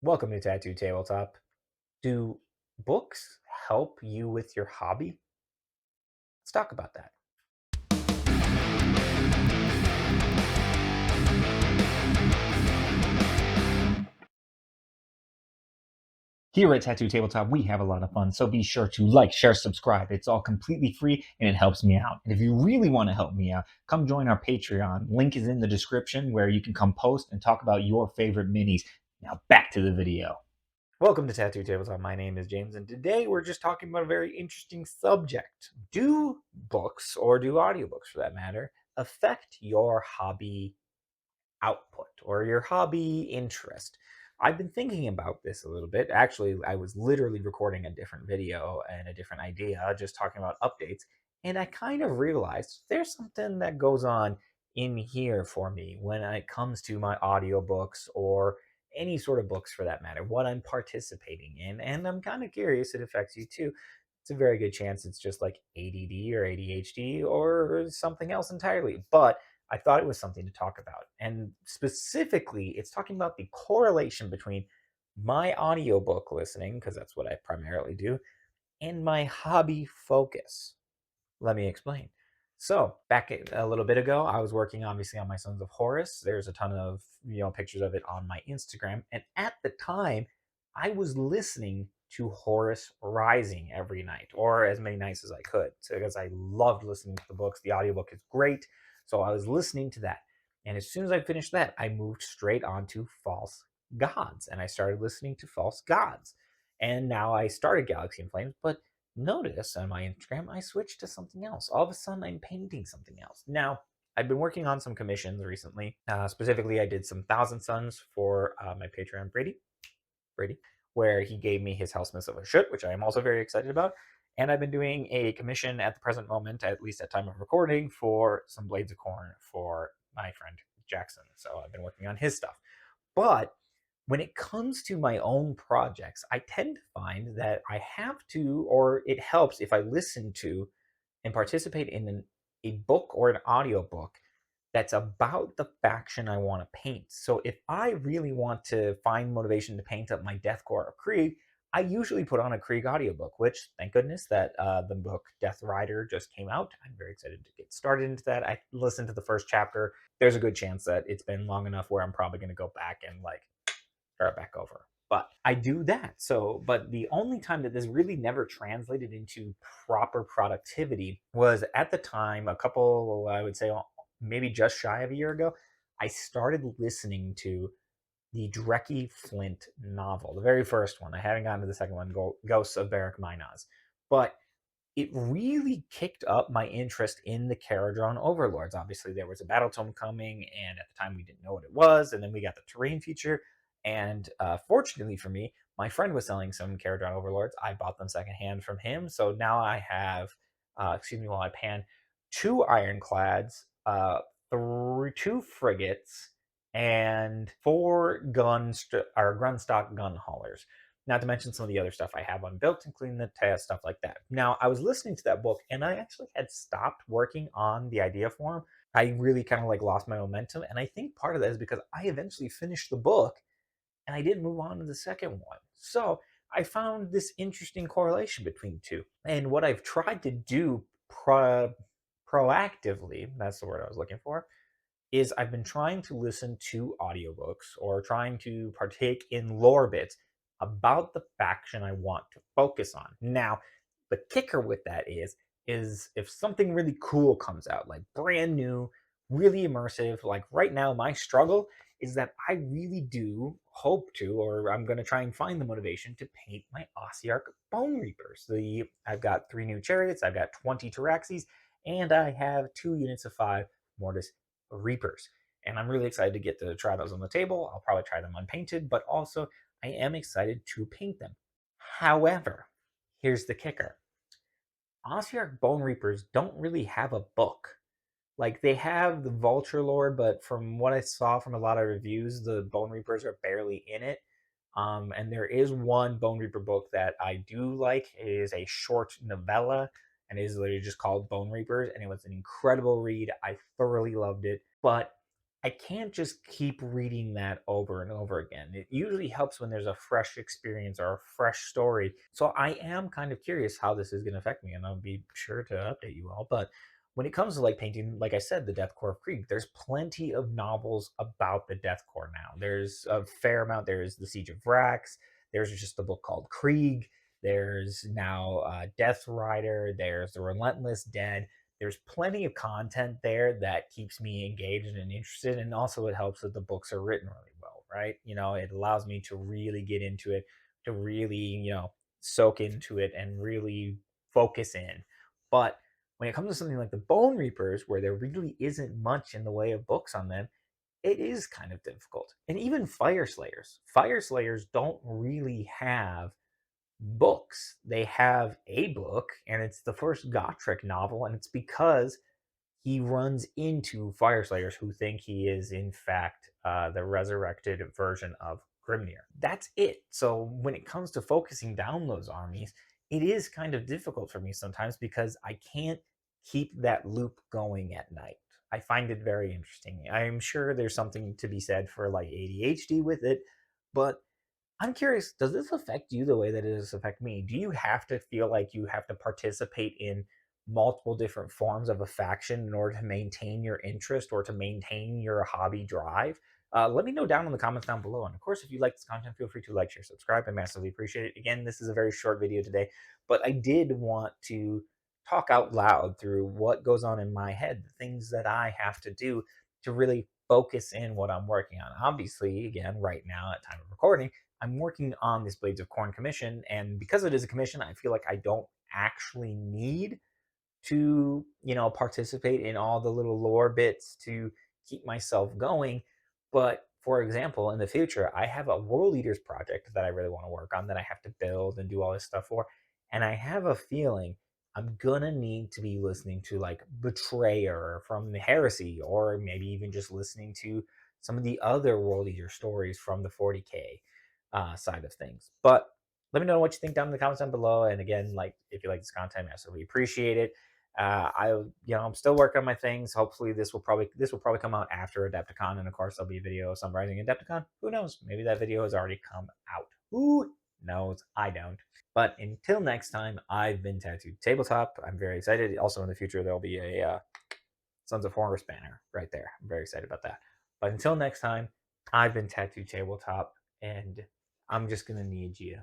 Welcome to Tattoo Tabletop. Do books help you with your hobby? Let's talk about that. Here at Tattoo Tabletop, we have a lot of fun, so be sure to like, share, subscribe. It's all completely free and it helps me out. And if you really want to help me out, come join our Patreon. Link is in the description where you can come post and talk about your favorite minis. Now back to the video. Welcome to Tattoo Tabletop. My name is James, and today we're just talking about a very interesting subject. Do books, or do audiobooks for that matter, affect your hobby output or your hobby interest? I've been thinking about this a little bit. Actually, I was literally recording a different video and a different idea, just talking about updates. And I kind of realized there's something that goes on in here for me when it comes to my audiobooks or any sort of books for that matter, what I'm participating in. And I'm kind of curious it affects you too. It's a very good chance it's just like ADD or ADHD or something else entirely. But I thought it was something to talk about. And specifically, it's talking about the correlation between my audiobook listening, because that's what I primarily do, and my hobby focus. Let me explain. So, a little bit ago, I was working obviously on my Sons of Horus. There's a ton of, pictures of it on my Instagram, and at the time, I was listening to Horus Rising every night, or as many nights as I could, because I loved listening to the books. The audiobook is great, so I was listening to that. And as soon as I finished that, I moved straight on to False Gods, and I started listening to False Gods. And now I started Galaxy and Flames, but notice on my Instagram, I switched to something else. All of a sudden, I'm painting something else. Now, I've been working on some commissions recently. Specifically, I did some Thousand Suns for my Patreon, Brady, where he gave me his Hellsmiths of Ashut, which I am also very excited about. And I've been doing a commission at the present moment, at least at time of recording, for some Blades of Corn for my friend Jackson. So I've been working on his stuff. But when it comes to my own projects, I tend to find that I have to, or it helps if I listen to and participate in a book or an audiobook that's about the faction I want to paint. So if I really want to find motivation to paint up my Deathcore or Krieg, I usually put on a Krieg audiobook, which thank goodness that the book Death Rider just came out. I'm very excited to get started into that. I listened to the first chapter. There's a good chance that it's been long enough where I'm probably going to go back and like start back over. But I do that. So, but the only time that this really never translated into proper productivity was at the time, a couple, I would say maybe just shy of a year ago, I started listening to the Dreckie Flint novel, the very first one. I haven't gotten to the second one, Ghosts of Barack Minaz. But it really kicked up my interest in the Caradron Overlords. Obviously, there was a battle tome coming, and at the time we didn't know what it was. And then we got the terrain feature. And fortunately for me, my friend was selling some Caradron Overlords. I bought them secondhand from him. So now I have, excuse me while I pan, two ironclads, two frigates, and four gun stock gun haulers, not to mention some of the other stuff I have unbuilt, including the test stuff like that. Now, I was listening to that book, and I actually had stopped working on the idea form. I really kind of like lost my momentum, and I think part of that is because I eventually finished the book, and I didn't move on to the second one. So I found this interesting correlation between the two. And what I've tried to do proactively, that's the word I was looking for, is I've been trying to listen to audiobooks or trying to partake in lore bits about the faction I want to focus on. Now, the kicker with that is if something really cool comes out, like brand new, really immersive, like right now my struggle is that I really do hope to, or I'm going to try and find the motivation to paint my Ossiarch Bone Reapers. I've got 3 new chariots, I've got 20 Taraxis, and I have 2 units of 5 Mortis Reapers. And I'm really excited to get to try those on the table. I'll probably try them unpainted, but also I am excited to paint them. However, here's the kicker. Ossiarch Bone Reapers don't really have a book. Like they have the Vulture lore, but from what I saw from a lot of reviews, the Bone Reapers are barely in it. And there is one Bone Reaper book that I do like. It is a short novella, and it is literally just called Bone Reapers, and it was an incredible read. I thoroughly loved it, but I can't just keep reading that over and over again. It usually helps when there's a fresh experience or a fresh story. So I am kind of curious how this is going to affect me, and I'll be sure to update you all. But when it comes to like painting, like I said, the Death Korps of Krieg, there's plenty of novels about the Death Korps now. There's a fair amount. There's the Siege of Vrax. There's just a book called Krieg. There's now Death Rider. There's the Relentless Dead. There's plenty of content there that keeps me engaged and interested, and also it helps that the books are written really well, right? It allows me to really get into it, to really soak into it and really focus in. But when it comes to something like the Bone Reapers, where there really isn't much in the way of books on them, it is kind of difficult. And even Fire Slayers don't really have books. They have a book, and it's the first Gotrek novel, and it's because he runs into Fireslayers who think he is, in fact, the resurrected version of Grimnir. That's it. So when it comes to focusing down those armies, it is kind of difficult for me sometimes because I can't keep that loop going at night. I find it very interesting. I'm sure there's something to be said for like ADHD with it, but I'm curious, does this affect you the way that it does affect me? Do you have to feel like you have to participate in multiple different forms of a faction in order to maintain your interest or to maintain your hobby drive? Let me know down in the comments down below. And of course, if you like this content, feel free to like, share, subscribe. I massively appreciate it. Again, this is a very short video today, but I did want to talk out loud through what goes on in my head, the things that I have to do to really focus in what I'm working on. Obviously, again, right now at time of recording, I'm working on this Blades of Corn commission, and because it is a commission, I feel like I don't actually need to, participate in all the little lore bits to keep myself going. But for example, in the future, I have a World Eaters project that I really want to work on that I have to build and do all this stuff for. And I have a feeling I'm gonna need to be listening to like Betrayer from the Heresy, or maybe even just listening to some of the other World Eater stories from the 40K side of things. But let me know what you think down in the comments down below. And again, like if you like this content, I massively appreciate it. I'm still working on my things. Hopefully, this will probably come out after Adepticon, and of course, there'll be a video summarizing Adepticon. Who knows? Maybe that video has already come out. Who knows? I don't. But until next time, I've been Tattooed Tabletop. I'm very excited. Also, in the future, there'll be a Sons of Horus banner right there. I'm very excited about that. But until next time, I've been Tattooed Tabletop, and I'm just gonna need you